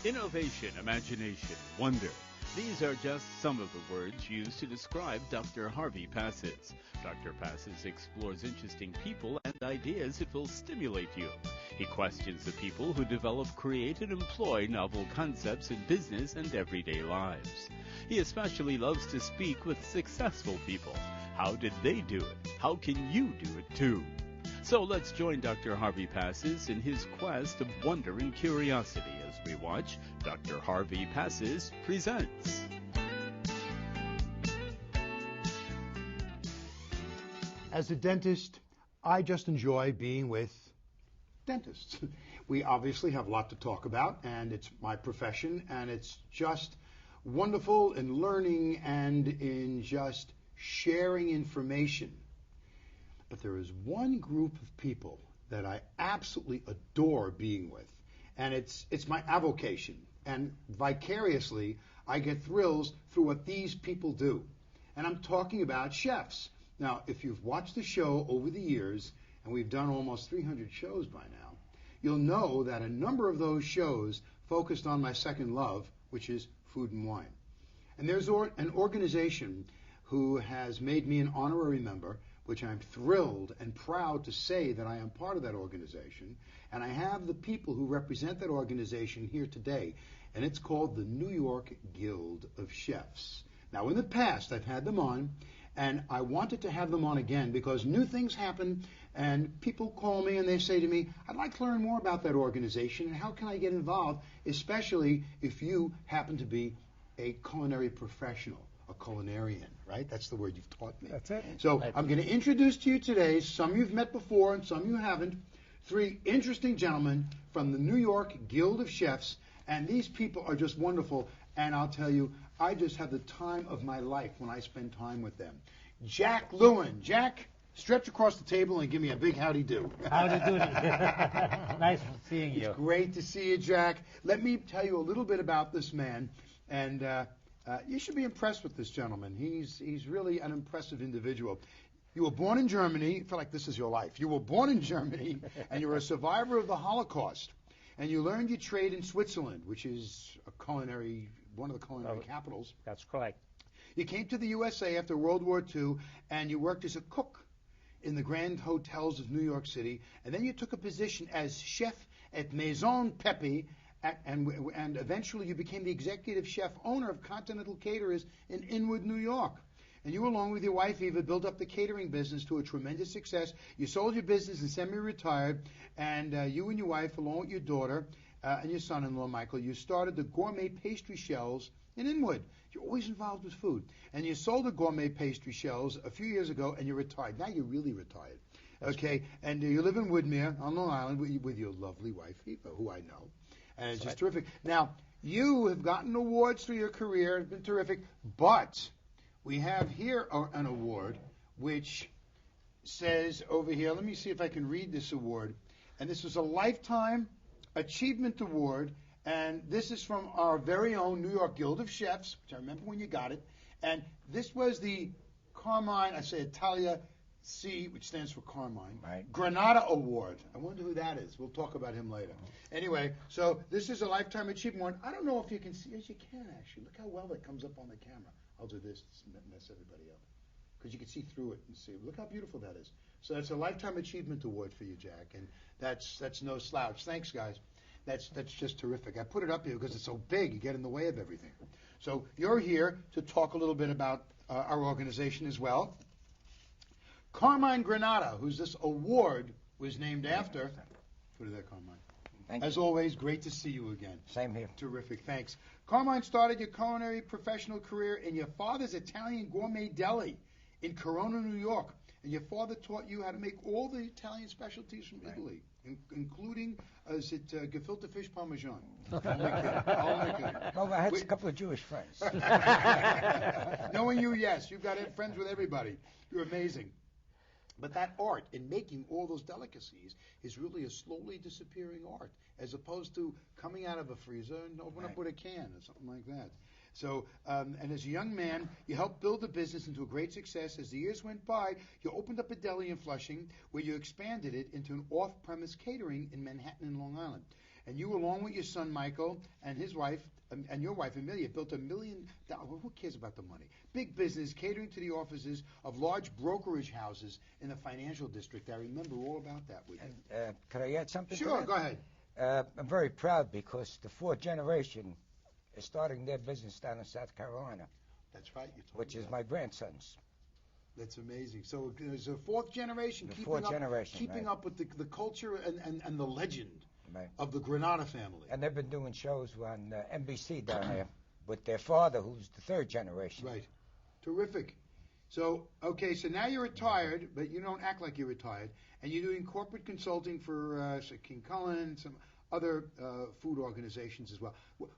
Innovation, imagination, wonder. These are just some of the words used to describe Dr. Harvey Passes. Dr. Passes explores interesting people and ideas that will stimulate you. He questions the people who develop, create, and employ novel concepts in business and everyday lives. He especially loves to speak with successful people. How did they do it? How can you do it too? So let's join Dr. Harvey Passes in his quest of wonder and curiosity as we watch Dr. Harvey Passes Presents. As a dentist, I just enjoy being with dentists. We obviously have a lot to talk about, and it's my profession, and it's just wonderful in learning and in just sharing information. But there is one group of people that I absolutely adore being with, and it's my avocation. And vicariously, I get thrills through what these people do. And I'm talking about chefs. Now, if you've watched the show over the years, and we've done almost 300 shows by now, you'll know that a number of those shows focused on my second love, which is food and wine. And there's an organization who has made me an honorary member, which I'm thrilled and proud to say that I am part of that organization. And I have the people who represent that organization here today, and it's called the New York Guild of Chefs. Now, in the past, I've had them on, and I wanted to have them on again because new things happen, and people call me and they say to me, I'd like to learn more about that organization, and how can I get involved, especially if you happen to be a culinary professional. A culinarian, right? That's the word you've taught me. That's it. So I'm going to introduce to you today, some you've met before and some you haven't, three interesting gentlemen from the New York Guild of Chefs, and these people are just wonderful, and I'll tell you, I just have the time of my life when I spend time with them. Jack Lewin. Jack, stretch across the table and give me a big howdy do. Howdy doody. Nice seeing you. It's great to see you, Jack. Let me tell you a little bit about this man, and you should be impressed with this gentleman. He's really an impressive individual. You were born in Germany. I feel like this is your life. You were born in Germany, and you're a survivor of the Holocaust. And you learned your trade in Switzerland, which is one of the culinary capitals. That's correct. You came to the USA after World War II, and you worked as a cook in the grand hotels of New York City. And then you took a position as chef at Maison Pepe, and eventually you became the executive chef owner of Continental Caterers in Inwood, New York. And you, along with your wife, Eva, built up the catering business to a tremendous success. You sold your business and semi-retired, and you and your wife, along with your daughter and your son-in-law, Michael, you started the Gourmet Pastry Shells in Inwood. You're always involved with food. And you sold the Gourmet Pastry Shells a few years ago, and you retired. Now you're really retired. Okay, and you live in Woodmere on Long Island with your lovely wife, Eva, who I know. And it's just terrific. Now, you have gotten awards through your career. It's been terrific. But we have here an award which says over here, let me see if I can read this award. And this is a Lifetime Achievement Award. And this is from our very own New York Guild of Chefs, which I remember when you got it. And this was the Carmine, I say Italia C, which stands for Carmine, right. Granata Award. I wonder who that is. We'll talk about him later. Anyway, so this is a Lifetime Achievement Award. I don't know if you can see. Yes, you can, actually. Look how well that comes up on the camera. I'll do this to mess everybody up, because you can see through it and see. Look how beautiful that is. So that's a Lifetime Achievement Award for you, Jack, and that's no slouch. Thanks, guys. That's just terrific. I put it up here because it's so big. You get in the way of everything. So you're here to talk a little bit about our organization as well. Carmine Granata, who's this award was named after. Put it there, Carmine. Thank As you. always, great to see you again. Same here. Terrific, thanks. Carmine started your culinary professional career in your father's Italian gourmet deli in Corona, New York. And your father taught you how to make all the Italian specialties from Italy, including, is it gefilte fish parmesan? Only kidding. Well, I had a couple of Jewish friends. Knowing you, yes. You've got friends with everybody. You're amazing. But that art in making all those delicacies is really a slowly disappearing art, as opposed to coming out of a freezer and open up with a can or something like that. So, and as a young man, you helped build the business into a great success. As the years went by, you opened up a deli in Flushing, where you expanded it into an off-premise catering in Manhattan and Long Island. And you, along with your son Michael and his wife and your wife Amelia, built $1 million. Who cares about the money? Big business catering to the offices of large brokerage houses in the financial district. I remember all about that with you. Could I add something? to Sure, that? go ahead. I'm very proud because the fourth generation is starting their business down in South Carolina, That's right. You told which me is that. my grandson's. That's amazing. So there's a fourth generation The keeping fourth up, generation, keeping right. up with the culture and the legend Right. of the Granada family. And they've been doing shows on NBC down there with their father, who's the third generation. Right. Terrific. So, okay, so now you're retired, but you don't act like you're retired, and you're doing corporate consulting for King Cullen, some other food organizations as well.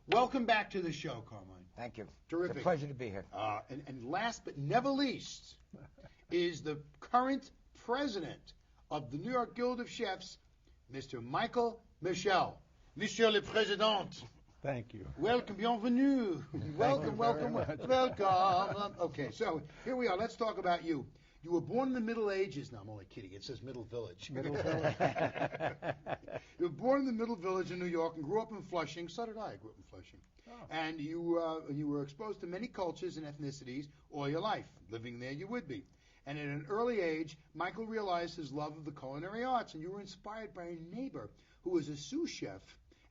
Welcome back to the show, Carmine. Thank you. Terrific. It's a pleasure to be here. And last but never least is the current president of the New York Guild of Chefs, Mr. Michael Michel. Monsieur le Président. Thank you. Welcome, bienvenue. Welcome. Okay, so here we are. Let's talk about you. You were born in the Middle Ages. No, I'm only kidding. It says Middle Village. Middle Village. You were born in the Middle Village in New York and grew up in Flushing. So did I. I grew up in Flushing. Oh. And you were exposed to many cultures and ethnicities all your life. Living there, you would be. And at an early age, Michael realized his love of the culinary arts, and you were inspired by a neighbor who was a sous chef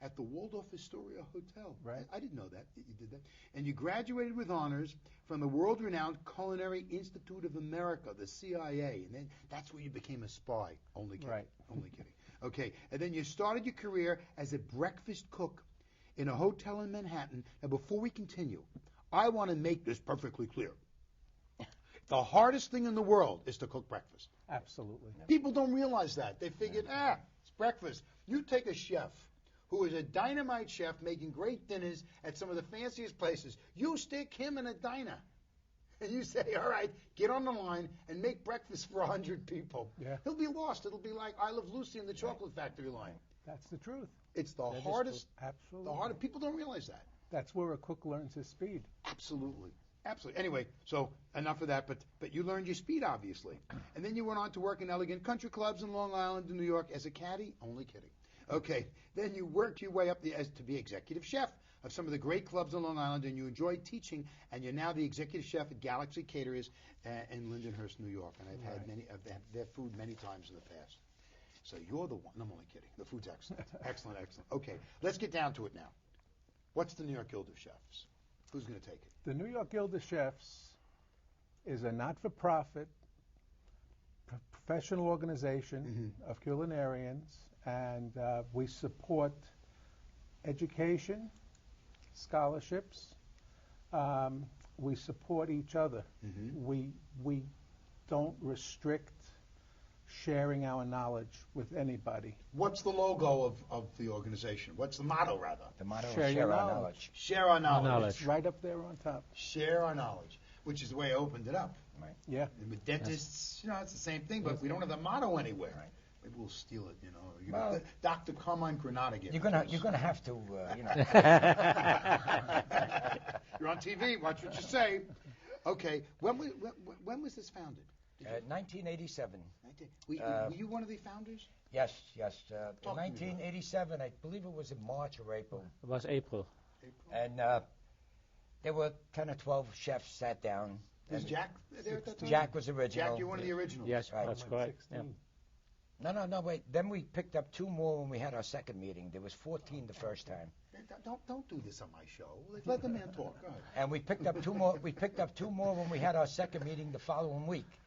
at the Waldorf Astoria Hotel. Right. I didn't know that you did that. And you graduated with honors from the world-renowned Culinary Institute of America, the CIA. And then that's where you became a spy. Only kidding. Right. Only kidding. Okay. And then you started your career as a breakfast cook in a hotel in Manhattan. Now, before we continue, I want to make this perfectly clear. The hardest thing in the world is to cook breakfast. Absolutely. People don't realize that. They figured, it's breakfast. You take a chef who is a dynamite chef making great dinners at some of the fanciest places. You stick him in a diner. And you say, all right, get on the line and make breakfast for 100 people. Yeah. He'll be lost. It'll be like I Love Lucy in the Chocolate Factory line. That's the truth. It's the That is hardest. Absolutely. The hardest. People don't realize that. That's where a cook learns his speed. Absolutely. Absolutely. Anyway, so enough of that, but you learned your speed, obviously. And then you went on to work in elegant country clubs in Long Island and New York as a caddy. Only kidding. Okay. Then you worked your way up as to be executive chef of some of the great clubs in Long Island, and you enjoyed teaching, and you're now the executive chef at Galaxy Caterers in Lindenhurst, New York. And I've had I've had their food many times in the past. So you're the one. I'm only kidding. The food's excellent. Excellent, excellent. Okay. Let's get down to it now. What's the New York Guild of Chefs? Who's going to take it? The New York Guild of Chefs is a not-for-profit professional organization of culinarians, and we support education, scholarships. We support each other. We don't restrict sharing our knowledge with anybody. What's the logo of the organization? What's the motto, rather? The motto Share is your share our knowledge. knowledge. Share our knowledge. It's right up there on top. Share our knowledge, which is the way I opened it up. Right. Yeah. And with dentists, it's the same thing, but we don't have the motto anywhere. Right. Maybe we'll steal it, Well, Dr. Carmine Granada gave You're it gonna to you're us. gonna have to You're on TV. Watch what you say. Okay. When was this founded? 1987. Were you one of the founders? Yes. In Talk to me about it. 1987, I believe it was in March or April, It was April. and there were 10 or 12 chefs sat down. Was and Jack there at that time? Jack was original. Jack, you're one of the originals. Yes, Right. that's correct. Yeah. 16. No, wait. Then we picked up 2 more when we had our second meeting. There was 14 the first time, Don't do this on my show. Let the man talk. Go ahead. and we picked up 2 more. We picked up 2 more when we had our second meeting the following week,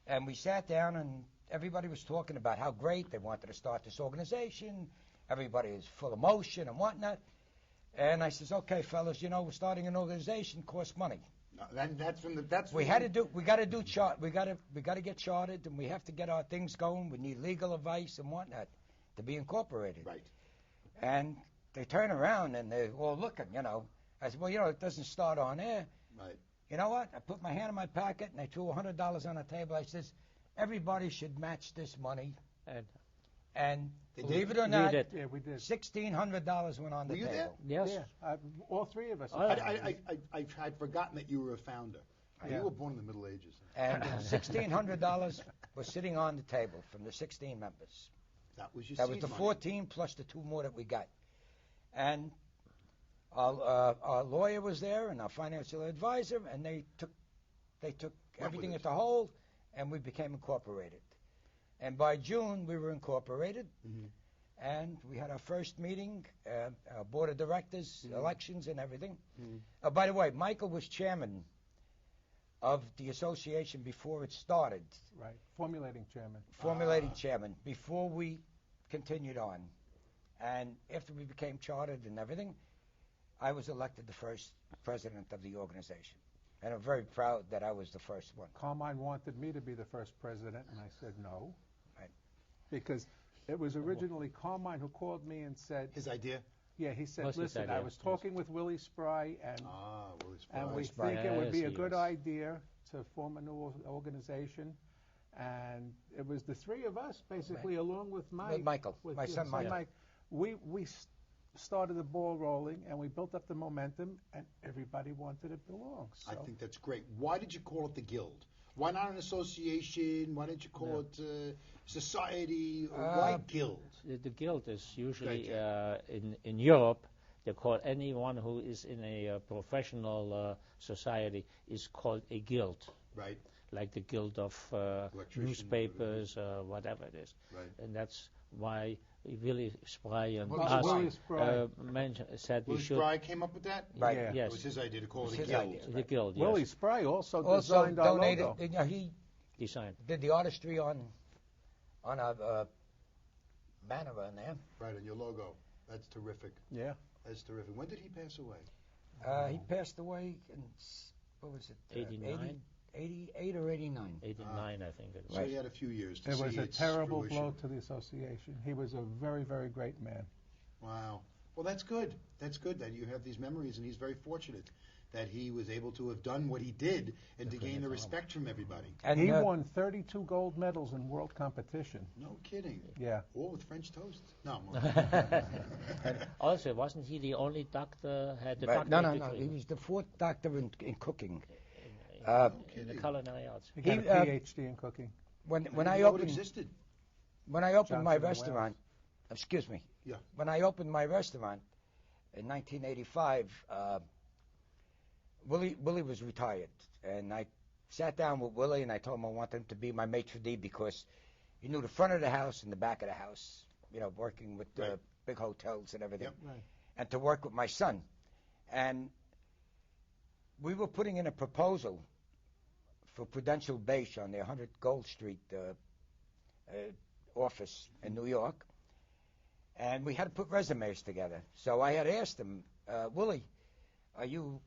and we sat down and everybody was talking about how great they wanted to start this organization. Everybody is full of motion and whatnot. And I says, okay, fellas, we're starting an organization, costs money. No, that's from the. We got to do chart. We got to get chartered, and we have to get our things going. We need legal advice and whatnot to be incorporated. Right. And they turn around and they're all looking. I said, well, it doesn't start on air. Right. You know what? I put my hand in my pocket and I threw $100 on the table. I says, everybody should match this money. And They believe did. it or not, did. Yeah, we did. $1,600 went on the Were you table. there? Yes. Yeah, all 3 of us. Oh, I had forgotten that you were a founder. Yeah. You were born in the Middle Ages. And $1,600 was sitting on the table from the 16 members. That was your That was seed the money. 14 plus the 2 more that we got. And our lawyer was there and our financial advisor, and they took everything at the whole, and we became incorporated. And by June, we were incorporated, and we had our first meeting, our board of directors, elections, and everything. By the way, Michael was chairman of the association before it started. Right. Formulating chairman. Formulating chairman, before we continued on. And after we became chartered and everything, I was elected the first president of the organization. And I'm very proud that I was the first one. Carmine wanted me to be the first president, and I said no. Right. Because it was originally Carmine who called me and said... His idea? Yeah, he said, What's his listen, I idea? was talking with Willie Spry, and Willie Spry. and we Spry. think it would be a Yes, good yes. idea to form a new organization. And it was the three of us, basically, along with Mike. With Michael, with my your son Mike. We started the ball rolling, and we built up the momentum, and everybody wanted to belong. So I think that's great. Why did you call it the Guild? Why not an association? Why didn't you call it society? Why Guild? The guild is usually Thank in Europe. They call anyone who is in a professional society is called a guild, Right, like the guild of Electrician, newspapers, whatever it is. right. And that's why Willie Spry and What was us Willie Willie Spry. said we Willie should. Spry came up with that? Right. Yeah. It Yes, was his idea to call It it was a his Guild. idea. the guild. Willie Yes, Spry also Also designed our donated, logo. he design. did the artistry on our banner on there. Right, on your logo. That's terrific. Yeah. That's terrific. When did he pass away? He passed away in, what was it? 89? 88 or 89. 89, I think it was. So he had a few years to It see was a its terrible fruition. blow to the association. He was a very, very great man. Wow. Well, that's good. That's good that you have these memories, and he's very fortunate that he was able to have done what he did and to gain the respect from everybody. And He won 32 gold medals in world competition. No kidding. Yeah. All with French toast? No. I'm Also, wasn't he the only doctor had the Right. doctor No. degree He was the fourth doctor in cooking. in the culinary arts? He got He, a PhD in cooking. When didn't I know it opened existed. my Johnson and restaurant, excuse me. Yeah. When I opened my restaurant in 1985, Willie was retired, and I sat down with Willie and I told him I wanted him to be my maitre d' because he knew the front of the house and the back of the house, working with Right. big hotels and everything, Yep. Right. and to work with my son. And we were putting in a proposal for Prudential Beige on their 100 Gold Street office in New York, and we had to put resumes together. So I had asked him, Willie, you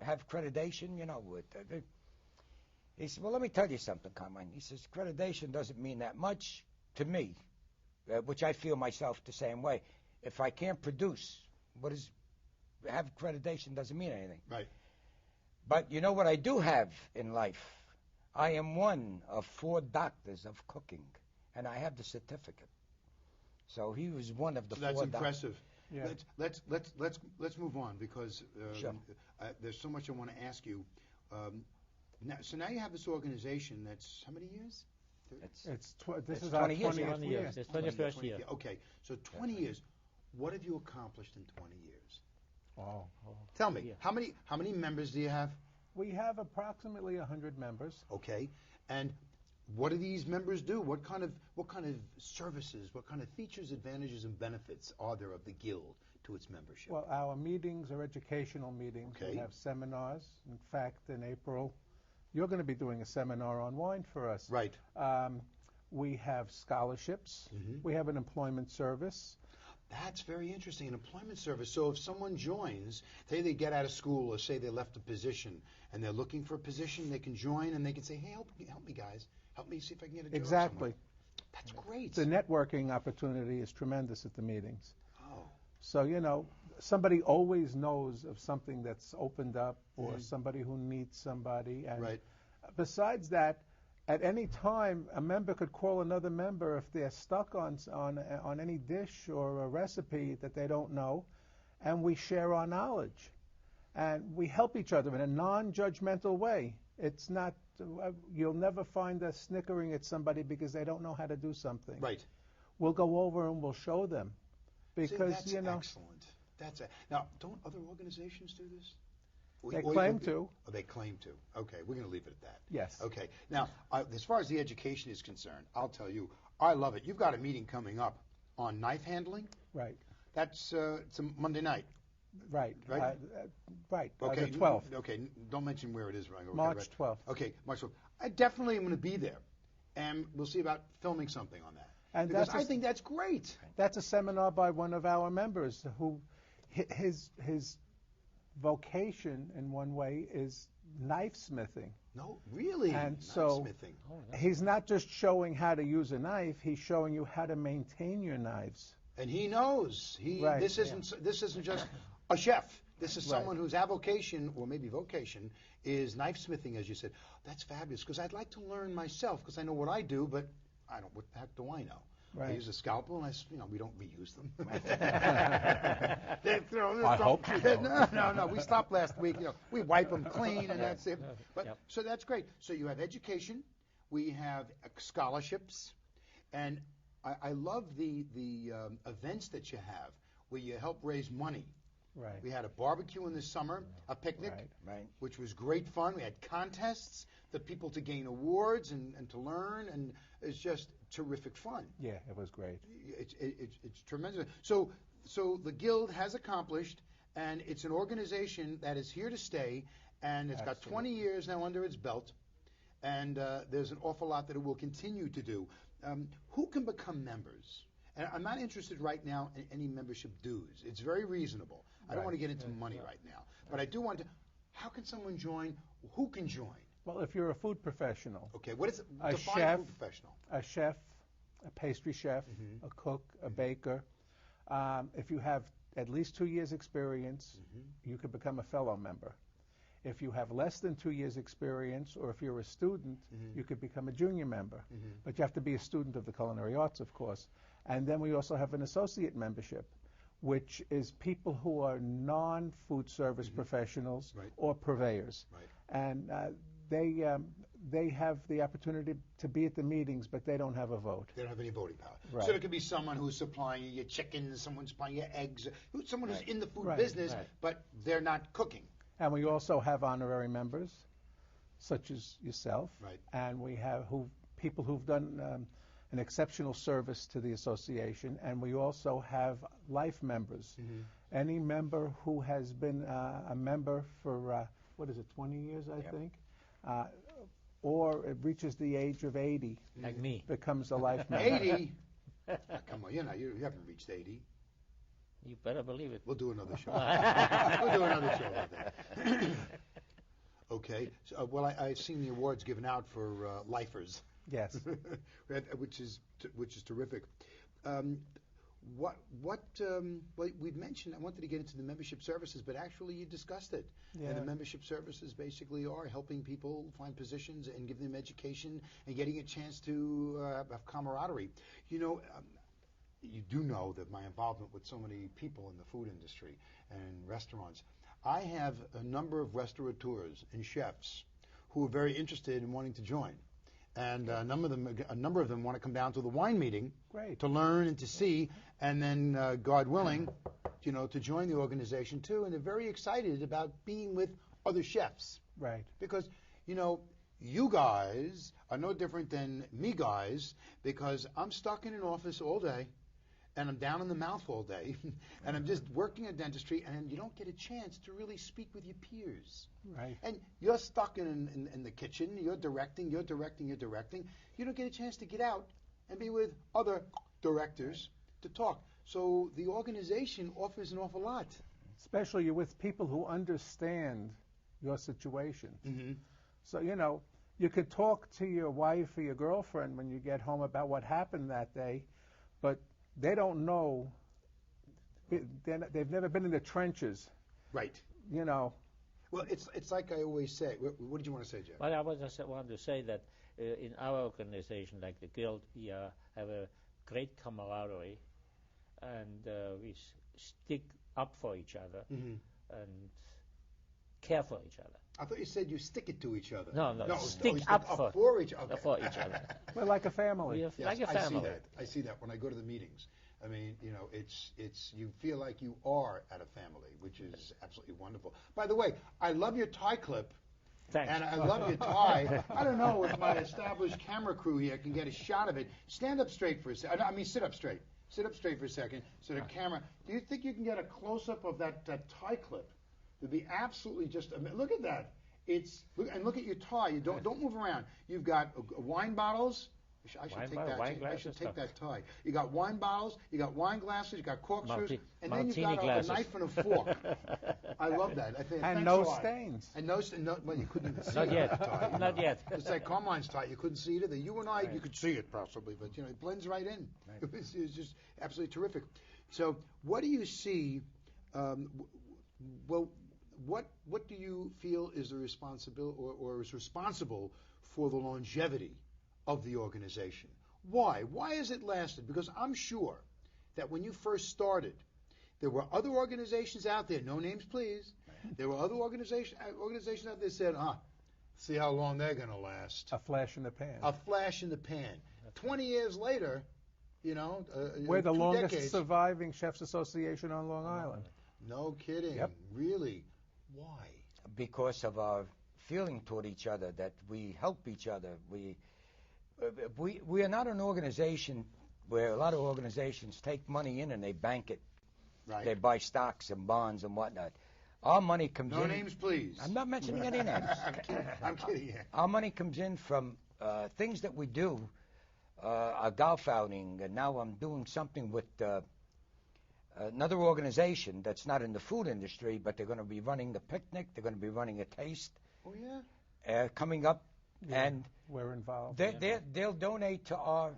have accreditation, He said, well, let me tell you something, Carmine. He says, accreditation doesn't mean that much to me, which I feel myself the same way. If I can't produce, have accreditation doesn't mean anything. Right. But you know what I do have in life? I am one of 4 doctors of cooking, and I have the certificate. So he was one of the So 4 that's doctors. impressive. Yeah. Let's move on because Sure. there's so much I want to ask you. Now you have this organization that's how many years? It's This It's is our 20 years, 20th 20 year. years. It's 21st year. Okay, so 20 years. What have you accomplished in 20 years? Oh. Tell me, Yeah. how many members do you have? We have approximately 100 members. Okay, and what do these members do? What kind of services, what kind of features, advantages, and benefits are there of the Guild to its membership? Well, our meetings are educational meetings. Okay. We have seminars. In fact, in April, you're going to be doing a seminar on wine for us. Right. We have scholarships. Mhm. We have an employment service. That's very interesting, an employment service. So if someone joins, say they get out of school or say they left a position and they're looking for a position, they can join and they can say, hey, help me guys. Help me see if I can get a job Exactly. somewhere. That's great. The networking opportunity is tremendous at the meetings. Oh, So, somebody always knows of something that's opened up or Mhm. somebody who needs somebody. And right. besides that, at any time, a member could call another member if they're stuck on any dish or a recipe that they don't know, and we share our knowledge. And we help each other in a non-judgmental way. It's not, you'll never find us snickering at somebody because they don't know how to do something. Right. We'll go over and we'll show them. See, Because, that's excellent. That's it. Now, don't other organizations do this? They claim to. Oh, they claim to. Okay, we're going to leave it at that. Yes. Okay. Now, as far as the education is concerned, I'll tell you, I love it. You've got a meeting coming up on knife handling. Right. That's it's a Monday night. Right. Right? Right. Okay. The 12th. Okay. Don't mention where it is, right? Okay, March right. 12th. Okay, March 12th. I definitely am going to be there, and we'll see about filming something on that. And because I think that's great. That's a seminar by one of our members who his vocation in one way is knife smithing. No, really. And knife so smithing. he's not just showing how to use a knife, he's showing you how to maintain your knives. And he knows. Right. This isn't just a chef. This is Right. someone whose avocation, or maybe vocation, is knife smithing, as you said. That's fabulous, because I'd like to learn myself, because I know what I do, but I don't. What the heck do I know? I Right. use a scalpel, and we don't reuse them. I hope you don't. No. We stopped last week. We wipe them clean, and that's it. But Yep. so that's great. So you have education, we have scholarships, and I love the events that you have where you help raise money. Right. We had a barbecue in the summer, a picnic, Right. which was great fun. We had contests, the people to gain awards and to learn, and it's just terrific fun. Yeah, it was great. It's tremendous. So the Guild has accomplished, and it's an organization that is here to stay, and it's got 20 years now under its belt, and there's an awful lot that it will continue to do. Who can become members? And I'm not interested right now in any membership dues. It's very reasonable. I don't want to get into money right now, but I do want to. How can someone join? Who can join? Well, if you're a food professional, Okay, what is it? A Define chef. food professional. a chef, a pastry chef, a cook, a baker, if you have at least 2 years experience, you could become a fellow member. If you have less than 2 years experience, or if you're a student, you could become a junior member. But you have to be a student of the culinary arts, of course. And then we also have an associate membership, which is people who are non-food service professionals Right. or purveyors. Right. And they have the opportunity to be at the meetings, but they don't have a vote. They don't have any voting power. Right. So there could be someone who's supplying you chicken, someone supplying you eggs, someone who's in the food Right. business, Right. but they're not cooking. And we also have honorary members, such as yourself. Right. And we have people who've done an exceptional service to the association. And we also have life members. Any member who has been a member for, 20 years, I think? Or it reaches the age of 80, Like me. becomes a life member. 80? Come on, you haven't reached 80. You better believe it. We'll do another show. We'll do another show like that. Okay. So, well, I've seen the awards given out for lifers, Yes. which is terrific. Well, we've mentioned, I wanted to get into the membership services, but actually you discussed it. Yeah. And the membership services basically are helping people find positions and give them education and getting a chance to have camaraderie. You do know that my involvement with so many people in the food industry and restaurants, I have a number of restaurateurs and chefs who are very interested in wanting to join. And a number of them want to come down to the wine meeting Great. to learn and to see, and then, God willing, to join the organization too. And they're very excited about being with other chefs. Right. Because, you guys are no different than me guys, because I'm stuck in an office all day, and I'm down in the mouth all day, and I'm just working at dentistry, and you don't get a chance to really speak with your peers. Right. And you're stuck in the kitchen, you're directing. You don't get a chance to get out and be with other directors to talk. So the organization offers an awful lot. Especially you're with people who understand your situation. Mm-hmm. So, you could talk to your wife or your girlfriend when you get home about what happened that day, but they don't know. They've never been in the trenches. Right. Well, it's like I always say. What did you want to say, Jeff? Well, I was just want to say that in our organization, like the Guild, we have a great camaraderie, and we stick up for each other and care for each other. I thought you said you stick it to each other. No, stick you up for each other. For each other. we're like a family. We are like a family. I see that when I go to the meetings. I mean, you know, it's you feel like you are at a family, which is absolutely wonderful. By the way, I love your tie clip. Thanks. And I love your tie. I don't know if my established camera crew here can get a shot of it. Stand up straight for a second. I mean, sit up straight. Sit up straight for a second. So the camera. Do you think you can get a close up of that tie clip? It'd be absolutely just. Look at that. Look at your tie. You don't move around. You've got wine bottles. I should take that tie. You got wine bottles, you got wine glasses, you got corkscrews, and then you've got a knife and a fork. I love that. And no stains. And well, you couldn't even see Not it. yet. Tie, you Not know. yet. It's like Carmine's tie. You couldn't see it either. You and I, you could see it possibly, but you know, it blends right in. Right. It was just absolutely terrific. So, what do you see? Well, what do you feel is the responsibility or is responsible for the longevity of the organization? Why? Why has it lasted? Because I'm sure that when you first started, there were other organizations out there, no names please, there were other organizations out there that said, see how long they're going to last. A flash in the pan. A flash in the pan. 20 years later, you know, we're the 2 longest decades. Surviving Chefs Association on Long Island. No kidding. Yep. Really? Why? Because of our feeling toward each other, that we help each other. We are not an organization where a lot of organizations take money in and they bank it. Right. They buy stocks and bonds and whatnot. Our money comes in. No names, please. I'm not mentioning any names. I'm kidding. Yeah. Our money comes in from things that we do, a golf outing, and now I'm doing something with another organization that's not in the food industry, but they're going to be running the picnic. They're going to be running a taste. Oh yeah. Coming up, Yeah, and we're involved. they'll donate to our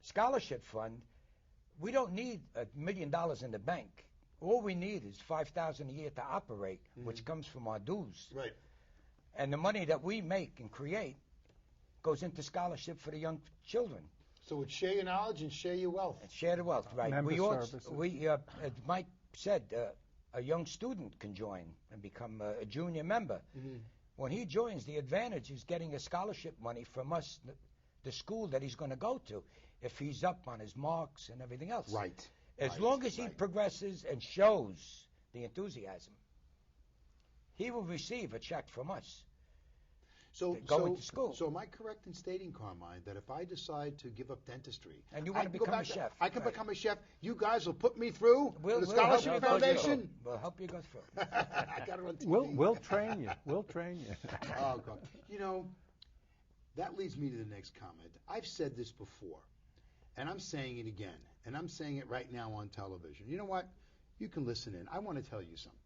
scholarship fund. We don't need $1 million in the bank. All we need is $5,000 a year to operate, which comes from our dues. Right. And the money that we make and create goes into scholarship for the young children. So it's share your knowledge and share your wealth. And share the wealth, right? Member Also, services. as Mike said, a young student can join and become a junior member. When he joins, the advantage is getting a scholarship money from us, the school that he's going to go to, if he's up on his marks and everything else. Right. As Right, long as he right. progresses and shows the enthusiasm, he will receive a check from us. So, Going to school. So am I correct in stating, Carmine, that if I decide to give up dentistry, And you I want to can go become a back to- chef. I can Right. become a chef. You guys will put me through the We'll Scholarship help you go through. Foundation. We'll help you go through. I got it on TV. We'll train you. We'll train you. Oh, God. You know, that leads me to the next comment. I've said this before, and I'm saying it again, and I'm saying it right now on television. You know what? You can listen in. I want to tell you something.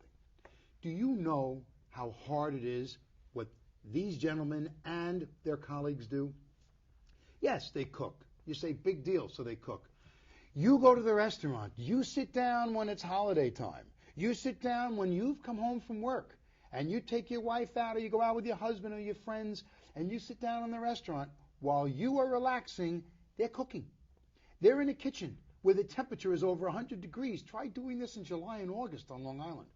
Do you know how hard it is what these gentlemen and their colleagues do? Yes, they cook. You say, big deal, so they cook. You go to the restaurant. You sit down when it's holiday time. You sit down when you've come home from work, and you take your wife out, or you go out with your husband or your friends, and you sit down in the restaurant. While you are relaxing, they're cooking. They're in the kitchen where the temperature is over 100 degrees. Try doing this in July and August on Long Island.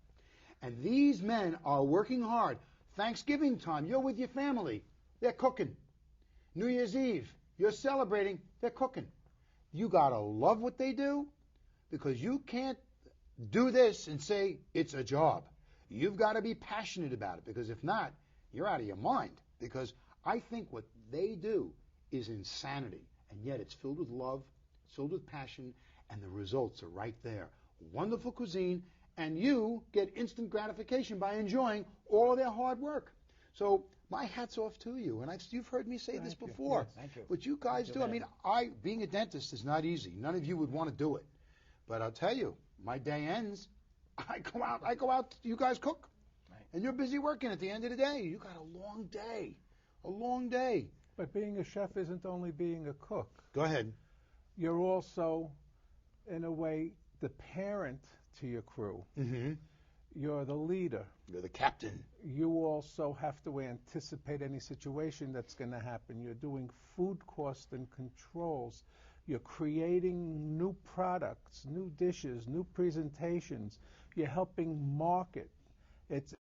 And these men are working hard. Thanksgiving time, you're with your family. They're cooking. New Year's Eve, you're celebrating. They're cooking. You got to love what they do, because you can't do this and say it's a job. You've got to be passionate about it, because if not, you're out of your mind. Because I think what they do is insanity, and yet it's filled with love, it's filled with passion, and the results are right there. Wonderful cuisine, and you get instant gratification by enjoying all of their hard work. So my hat's off to you, and you've heard me say this Thank you. before. Yes, thank you. What you guys do, I mean, being a dentist is not easy. None of you would want to do it. But I'll tell you, my day ends, I go out, you guys cook. Right. And you're busy working at the end of the day. You got a long day. But being a chef isn't only being a cook. Go ahead. You're also, in a way, the parent to your crew. Mm-hmm. You're the leader. You're the captain. You also have to anticipate any situation that's going to happen. You're doing food cost and controls. You're creating new products, new dishes, new presentations. You're helping market. It's